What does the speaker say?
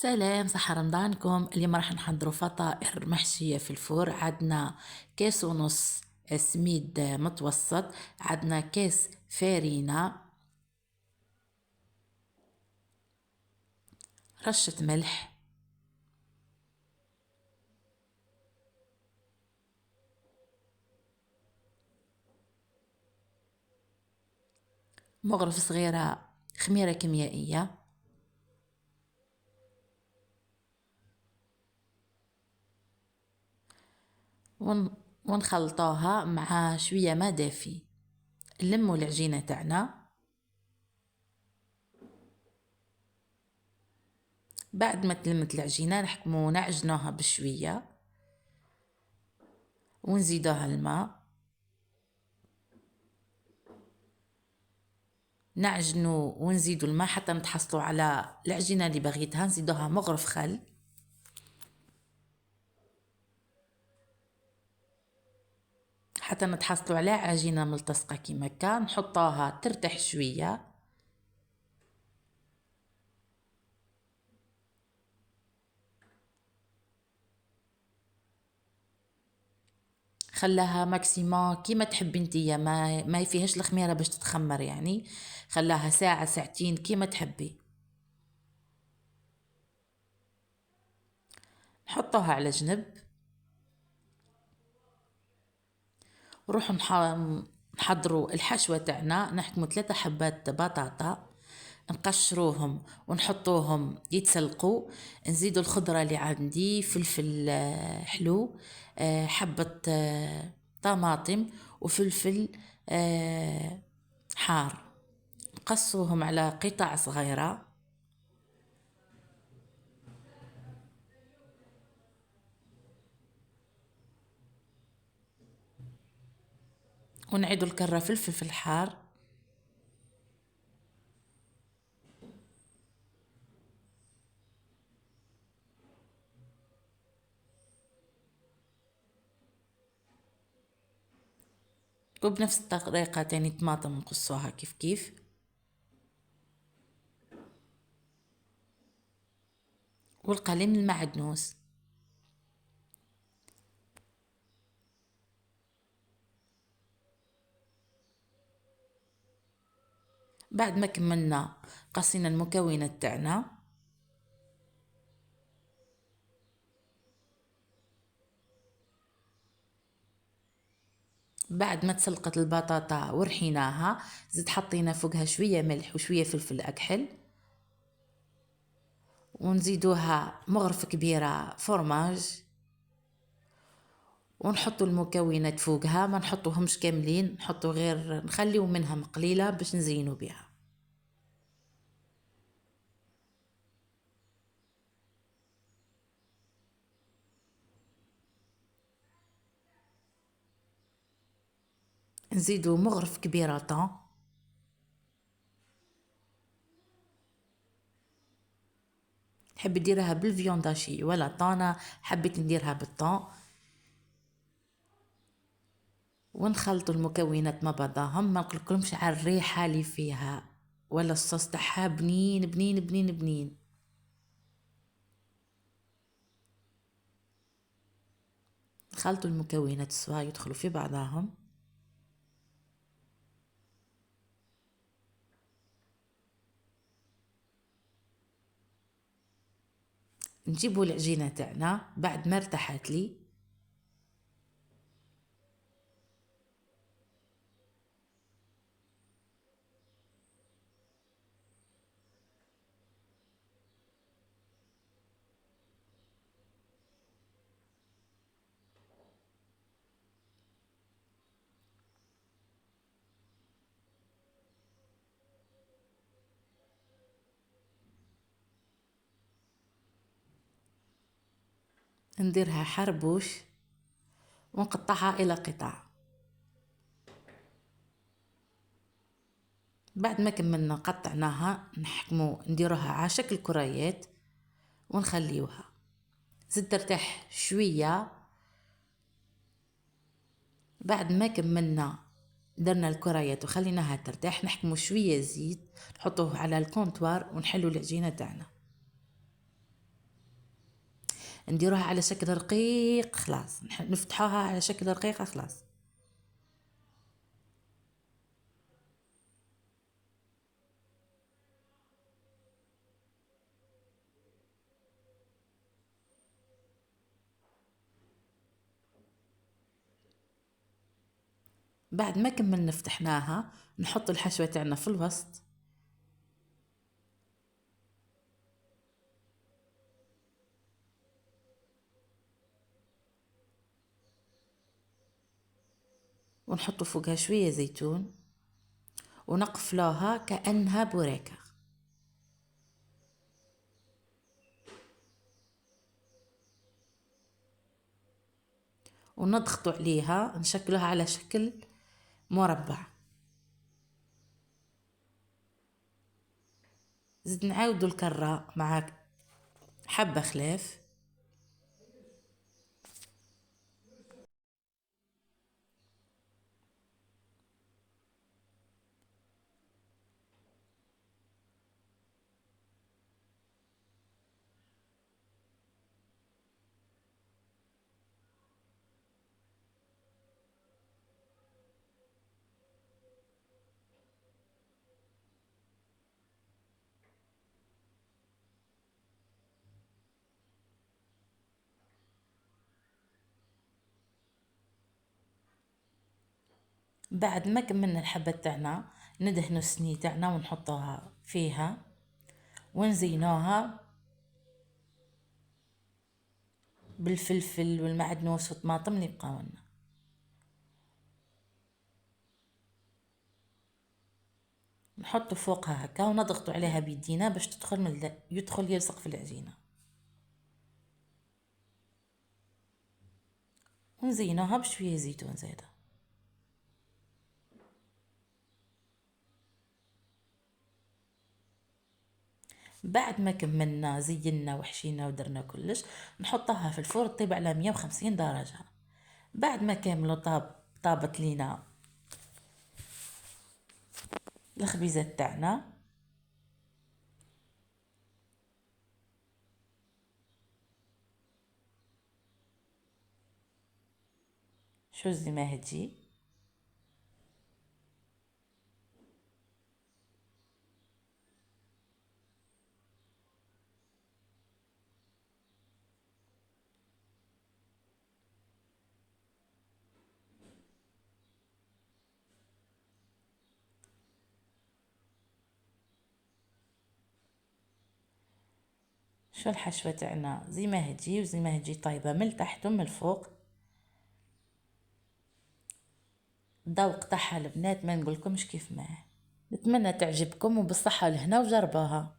سلام، صحة رمضانكم. اليوم راح نحضروا فطائر محشية في الفور. عندنا كيس ونص سميد متوسط، عندنا كيس فارينة، رشة ملح، مغرف صغيرة خميرة كيميائية، ونخلطوها مع شوية ما دافي. نلموا العجينة تاعنا. بعد ما تلمت العجينة نحكمو نعجنوها بشوية ونزيدوها الماء، نعجنو ونزيدو الماء حتى نتحصلوا على العجينة اللي بغيتها. نزيدوها مغرف خل، حتى نتحصلوا على عجينة ملتصقة كيما هكا. نحطوها ترتاح شوية، خلاها ماكسيموم كيما تحبي نتيا، ما فيهاش الخميرة باش تتخمر يعني. خلاها ساعة ساعتين كيما تحبي. نحطوها على جنب، نروح نحضروا الحشوة تاعنا. نحكموا 3 حبات بطاطا، نقشروهم ونحطوهم يتسلقوا. نزيدوا الخضرة اللي عندي، فلفل حلو، حبة طماطم وفلفل حار. نقصوهم على قطع صغيرة، ونعيدوا الكرة في الفلفل الحار. وبنفس الطريقة تاني طماطم نقصوها كيف كيف. والقلم المعدنوس. بعد ما كملنا قصينا المكونات تاعنا، بعد ما تسلقت البطاطا ورحيناها، زيد حطينا فوقها شوية ملح وشوية فلفل أكحل، ونزيدوها مغرفة كبيرة فرماج، ونحطوا المكونات فوقها. ما نحطوهمش كاملين، نحطوا غير نخليو منهم قليلة باش نزينوا بها. نزيدو مغرف كبيرة طون، حب ديرها بالفيونداشي ولا طونة، حبيت نديرها بالطون. ونخلطوا المكونات مع بعضهم. ما نقولكمش على الريحة اللي فيها ولا الصوص تاعها، بنين بنين بنين بنين. خلطوا المكونات السوا يدخلوا في بعضهم. نجيبوا العجينة تاعنا بعد ما ارتاحت لي. نديرها حربوش ونقطعها الى قطع. بعد ما كملنا قطعناها نحكمو نديروها على شكل كريات ونخليوها زيد ترتاح شوية. بعد ما كملنا درنا الكريات وخليناها ترتاح، نحكمو شوية زيت نحطوه على الكونتوار ونحلو العجينة تاعنا. نديروها على شكل رقيق خلاص، نفتحوها على شكل رقيقة خلاص. بعد ما كملنا فتحناها نحط الحشوة تاعنا في الوسط، ونحط فوقها شوية زيتون، ونقفلوها كأنها بوريكة، ونضغطوا عليها نشكلوها على شكل مربع. زد نعاودوا الكرة مع حبة خلاف، بعد ما كملنا الحبة تاعنا ندهنوا الصينية تاعنا ونحطوها فيها ونزينوها بالفلفل والمعدنوس والطماطم اللي بقاولنا. نحطو فوقها هكا ونضغطوا عليها بيدينا باش يدخل يلصق في العجينة، ونزينوها بشوية زيتون زيادة. بعد ما كملنا زينا وحشينا ودرنا كلش نحطها في الفرن طيب على 150 درجة. بعد ما كاملوا طابت لينا الخبيزة تاعنا، شو زي ما هتجي شو الحشوة تاعنا زي ما هتجي وزي ما هتجي طيبة من تحت ومن الفوق. الذوق تاعها البنات ما نقولكمش كيف ما. نتمنى تعجبكم وبالصحة والهنا وجربوها.